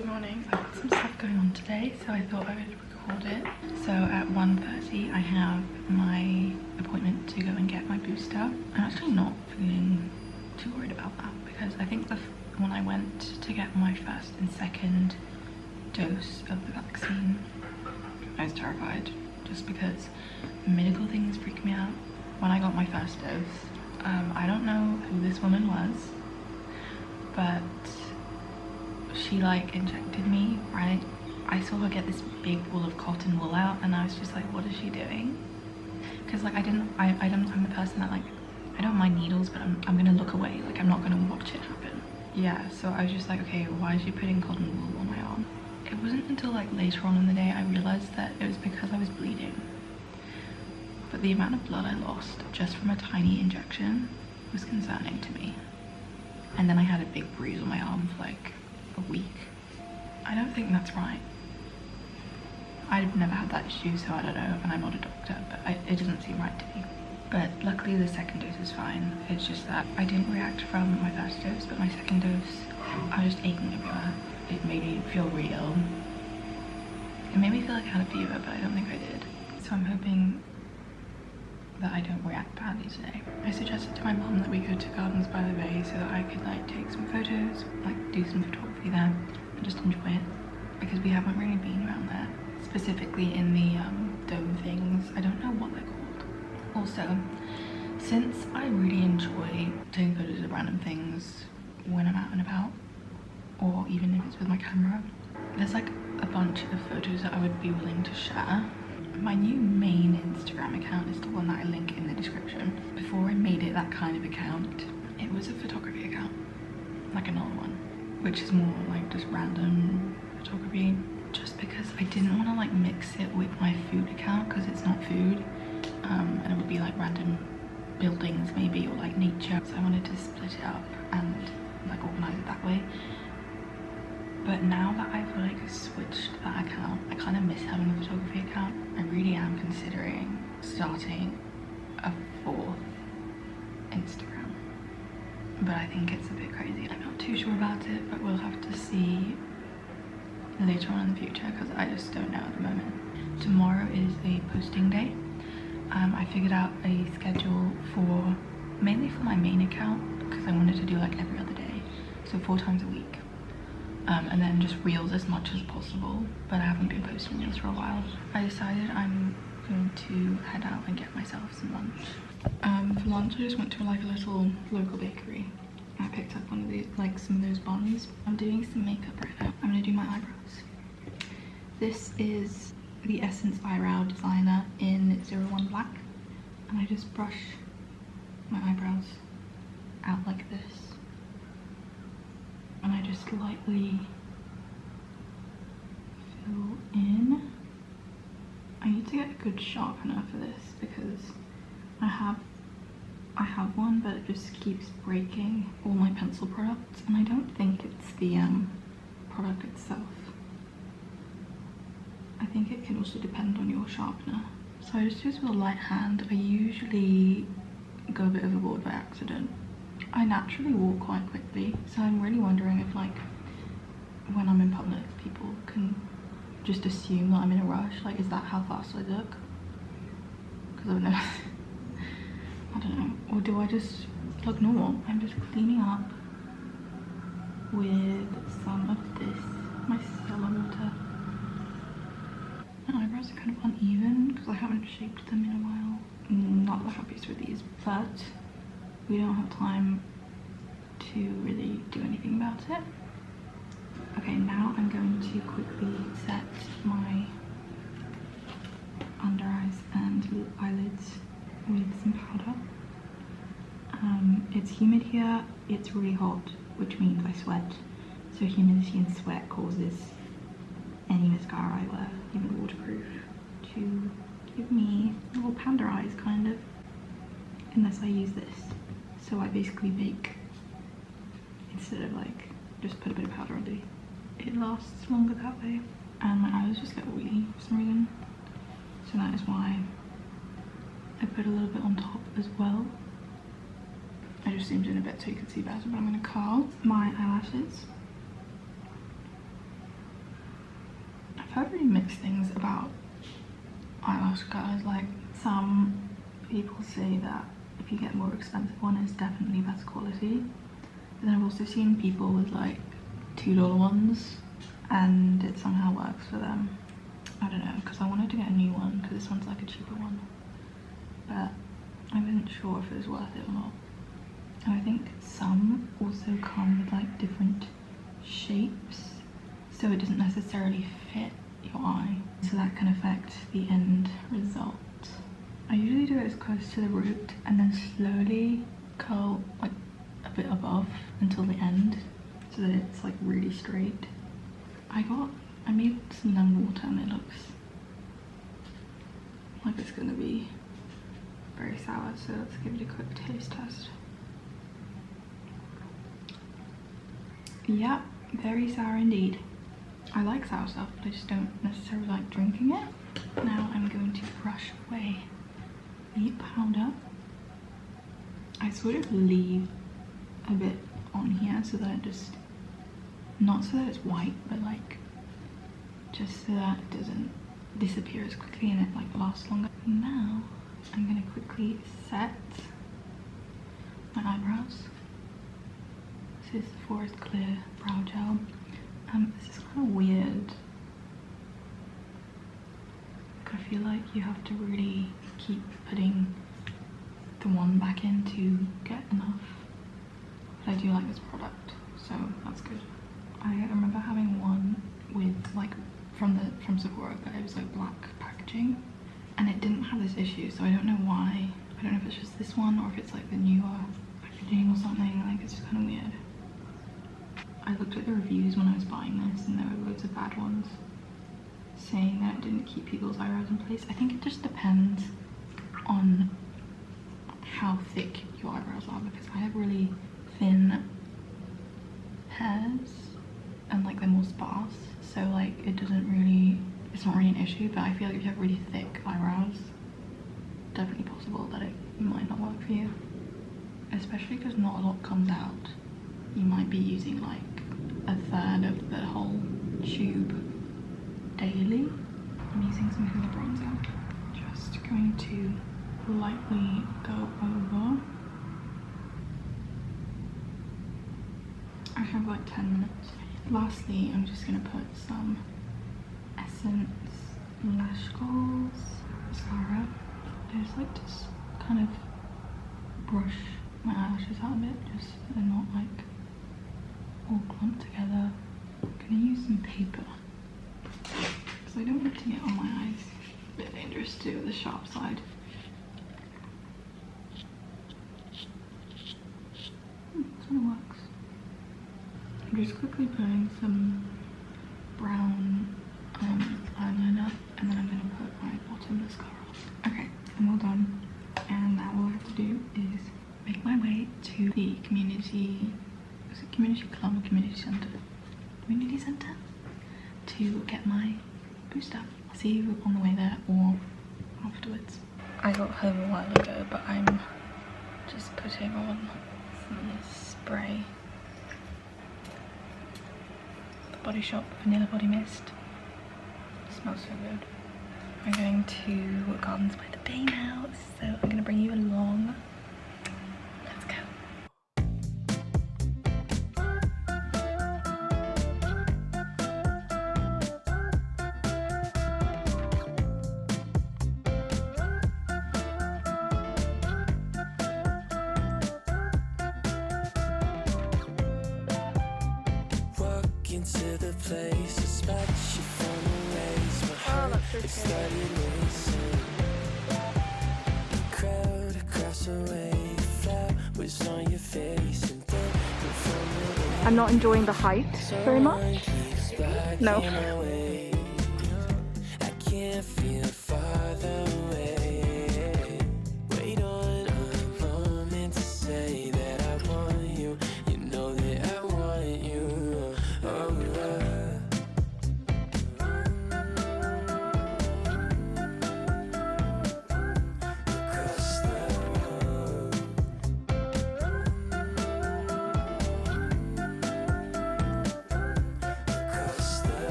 Good morning. I've got some stuff going on today, so I thought I would record it. So at 1:30 I have my appointment to go and get my booster. I'm actually not feeling too worried about that because I think when I went to get my first and second dose of the vaccine, I was terrified just because medical things freak me out. When I got my first dose, I don't know who this woman was, but she like injected me, right? I saw her get this big ball of cotton wool out and I was just like, what is she doing? Because like I'm the person that like, I don't mind needles, but I'm gonna look away. Like I'm not gonna watch it happen. Yeah, so I was just like, okay, why is she putting cotton wool on my arm? It wasn't until like later on in the day I realized that it was because I was bleeding. But the amount of blood I lost just from a tiny injection was concerning to me. And then I had a big bruise on my arm for like a week. I don't think that's right. I've never had that issue, so I don't know, and I'm not a doctor, but it doesn't seem right to me. But luckily the second dose is fine. It's just that I didn't react from my first dose, but my second dose, I was just aching everywhere. It made me feel really ill. It made me feel like I had a fever, but I don't think I did. So I'm hoping that I don't react badly today. I suggested to my mom that we go to Gardens by the Bay so that I could like take some photos, like do some photography there and just enjoy it, because we haven't really been around there, specifically in the dome things. I don't know what they're called. Also, since I really enjoy taking photos of random things when I'm out and about, or even if it's with my camera, there's like a bunch of photos that I would be willing to share. My new main Instagram account is the one that I link in the description. Before I made it that kind of account, it was a photography account, like another one, which is more like just random photography, just because I didn't want to like mix it with my food account because it's not food, and it would be like random buildings maybe, or like nature. So I wanted to split it up and like organize it that way. But now that I've like switched that account, I kind of miss having a photography account. I really am considering starting a fourth Instagram, but I think it's a bit crazy. I'm not too sure about it, but we'll have to see later on in the future because I just don't know at the moment. Tomorrow is a posting day. I figured out a schedule for mainly for my main account because I wanted to do like every other day, so 4 times a week. And then just reels as much as possible, but I haven't been posting reels for a while. I decided I'm going to head out and get myself some lunch. For lunch I just went to like a little local bakery. I picked up one of these, like some of those buns. I'm doing some makeup right now. I'm gonna do my eyebrows. This is the Essence Eyebrow Designer in 01 Black, and I just brush my eyebrows out like this. And I just lightly fill in. I need to get a good sharpener for this because I have one, but it just keeps breaking all my pencil products, and I don't think it's the product itself. I think it can also depend on your sharpener. So I just do this with a light hand. I usually go a bit overboard by accident. I naturally walk quite quickly, so I'm really wondering if like when I'm in public people can just assume that I'm in a rush. Like, is that how fast I look? Because I've never I don't know. Or do I just look normal? I'm just cleaning up with some of this micellar water. My eyebrows are kind of uneven because I haven't shaped them in a while. Not the happiest with these, but we don't have time to really do anything about it. Okay, now I'm going to quickly set my under eyes and eyelids with some powder. It's humid here, it's really hot, which means I sweat. So humidity and sweat causes any mascara I wear, even waterproof, to give me little panda eyes kind of, unless I use this. So I basically bake instead of like just put a bit of powder on it. It lasts longer that way, and my eyes just get oily for some reason. So that is why I put a little bit on top as well. I just zoomed in a bit so you can see better, but I'm going to curl my eyelashes. heard really mixed things about eyelash colors. Like, some people say that if you get a more expensive one, it's definitely better quality. But then I've also seen people with like $2 ones and it somehow works for them. I don't know, because I wanted to get a new one because this one's like a cheaper one, but I wasn't sure if it was worth it or not. And I think some also come with like different shapes, so it doesn't necessarily fit your eye, so that can affect the end result. I usually do it as close to the root and then slowly curl like a bit above until the end so that it's like really straight. I made some lemon water and it looks like it's gonna be very sour, so let's give it a quick taste test. Yeah, very sour indeed. I like sour stuff, but I just don't necessarily like drinking it. Now I'm going to brush away the powder. I sort of leave a bit on here so that it just, not so that it's white, but like just so that it doesn't disappear as quickly and it like lasts longer. Now I'm gonna quickly set my eyebrows. This is the Forest Clear Brow Gel. This is kind of weird. I feel like you have to really keep putting the one back in to get enough. But I do like this product, so that's good. I remember having one with like from Sephora, but it was like black packaging and it didn't have this issue, so I don't know why. I don't know if it's just this one or if it's like the newer packaging or something. Like, it's just kind of weird. I looked at the reviews when I was buying this and there were loads of bad ones saying that it didn't keep people's eyebrows in place. I think it just depends on how thick your eyebrows are, because I have really thin hairs and like they're more sparse, so like it's not really an issue. But I feel like if you have really thick eyebrows, definitely possible that it might not work for you, especially because not a lot comes out. You might be using like a third of the whole tube daily. I'm using some Hoola bronzer. Just going to lightly go over. I have like 10 minutes. Lastly, I'm just gonna put some Essence Lash Goals mascara. I just like to kind of brush my eyelashes out a bit, just so they're not like all clumped together. I'm gonna use some paper because I don't want it to get on my eyes. A bit dangerous to do the sharp side. This one works. I'm just quickly putting some brown eyeliner, and then I'm going to put my bottom mascara on. Okay, I'm all done, and now all I have to do is make my way to the community club or community centre to get my booster. I'll see you on the way there or afterwards. I got home a while ago, but I'm just putting on some spray. The Body Shop Vanilla Body Mist. It smells so good. I'm going to Gardens by the Bay now, so I'm going to bring you along. Let's go. Into the place, a spot you found a ways. My heart is starting racing. Crowd across the way, the flowers on your face, and then you found I'm not enjoying the height very much. No. I can't feel farther away. Wait on a moment to say that I want you. You know that I want you.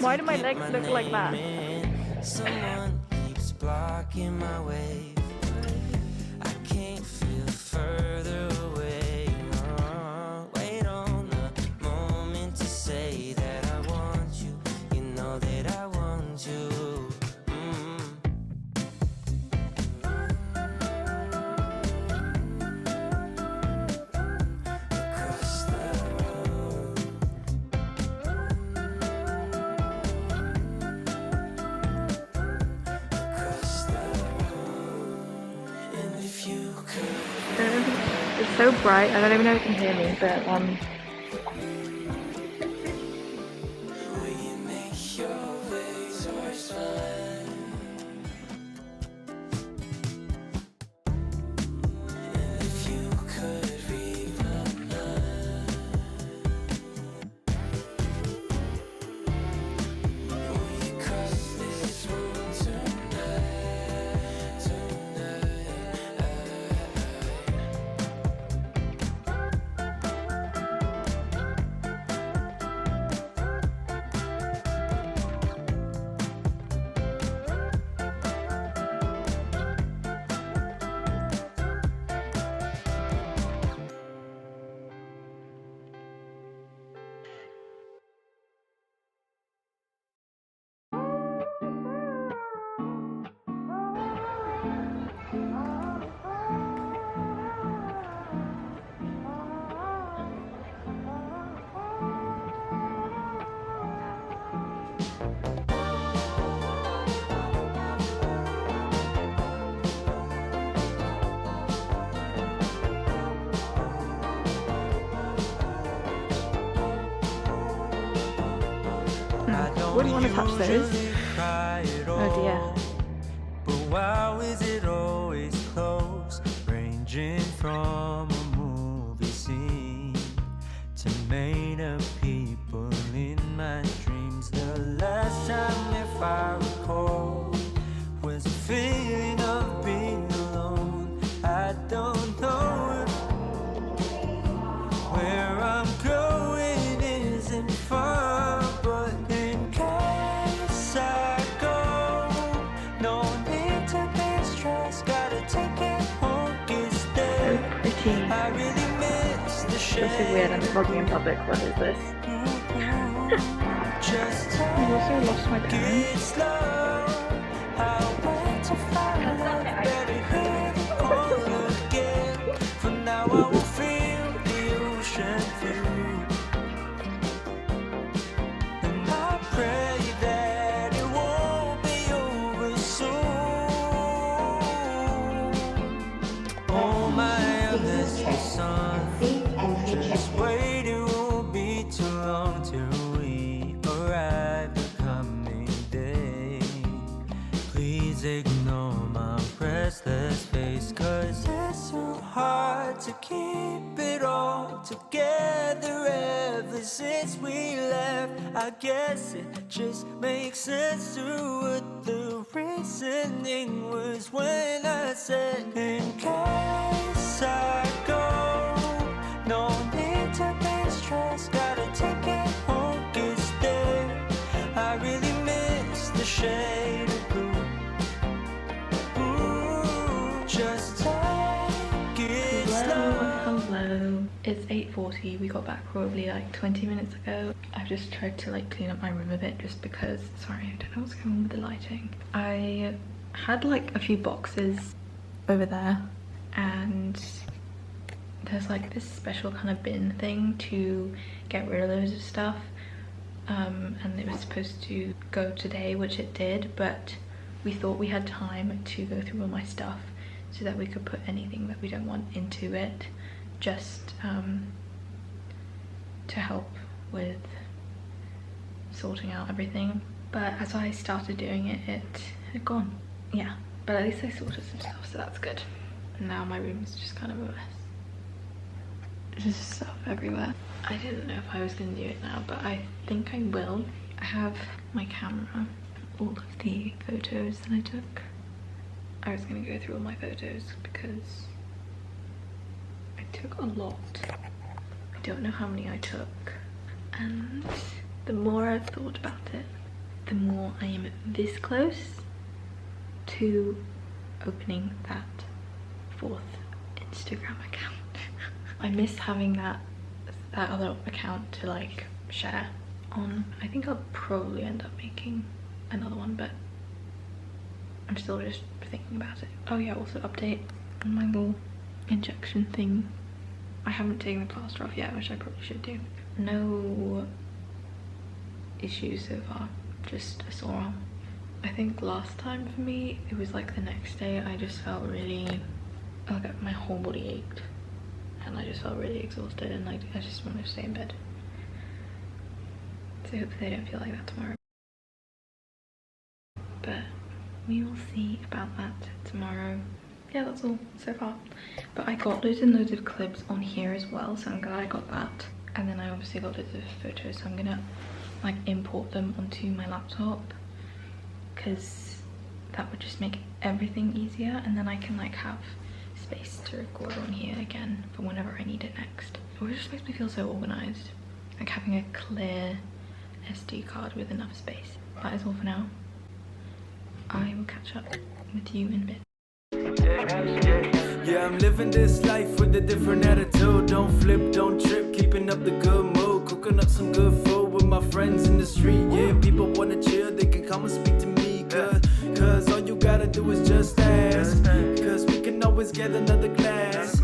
Why do my legs look like that? Someone keeps blocking my way. I can't feel further away. Wait on the moment to say that I want you. You know that I want you. Across the road. Across the road. And if you could. It's so bright, I don't even know if you can hear me, but Will you make your way towards mine? And if you could read my mind, will you cross this room tonight? wouldn't want to touch those. Oh dear. But why is it always close? Ranging from a movie scene to made up people in my dreams. The last time, if I recall, was a feeling of being alone. I don't know where I'm going isn't far, but in case I go, no need to be stressed. Gotta take it home, it's there. So pretty. I really miss the shade. This is weird, I'm vlogging in public. What is this? Just I've also lost my pen. it slow. I'll wait to find out better here the corner again. For now I will feel the ocean view, and I pray that it won't be over soon. Oh my endless sun, just wait, it won't be too long till we arrive the coming day. Please ignore my restless face, 'cause it's so hard to keep it all together ever since we left. I guess it just makes sense to what the reasoning was when I said, in case I go, no need to be stressed. Gotta take it home, it's there. I really miss the shade of blue. Ooh, just take it slow. Hello. It's 8:40. We got back probably like 20 minutes ago. I've just tried to like clean up my room a bit just because, sorry, I don't know what's going on with the lighting. I had like a few boxes over there, and there's like this special kind of bin thing to get rid of loads of stuff. And it was supposed to go today, which it did, but we thought we had time to go through all my stuff so that we could put anything that we don't want into it, just to help with sorting out everything. But as I started doing it, it had gone. Yeah, but at least I sorted some stuff, so that's good. Now my room is just kind of a mess. Just stuff everywhere. I didn't know if I was going to do it now, but I think I will. I have my camera, all of the photos that I took. I was going to go through all my photos because I took a lot. I don't know how many I took, and the more I've thought about it, the more I am this close to opening that 4th Instagram account. I miss having that other account to like share on. I think I'll probably end up making another one, but I'm still just thinking about it. Oh yeah, also update on my little injection thing. I haven't taken the plaster off yet, which I probably should do. No issues so far, just a sore arm. I think last time for me, it was like the next day I just felt really, like my whole body ached and I just felt really exhausted and like I just wanted to stay in bed. So hopefully I don't feel like that tomorrow. But we will see about that tomorrow. Yeah, that's all so far. But I got loads and loads of clips on here as well, so I'm glad I got that. And then I obviously got loads of photos, so I'm gonna like import them onto my laptop because that would just make everything easier, and then I can like have space to record on here again for whenever I need it next. It just makes me feel so organized, like having a clear SD card with enough space. That is all for now. I will catch up with you in a bit. Yeah, I'm living this life with a different attitude. Don't flip, don't trip, keeping up the good mood. Cooking up some good food with my friends in the street. Yeah, people wanna chill, they can come and speak to me. Cause all you gotta do is just ask. Cause we can always get another glass.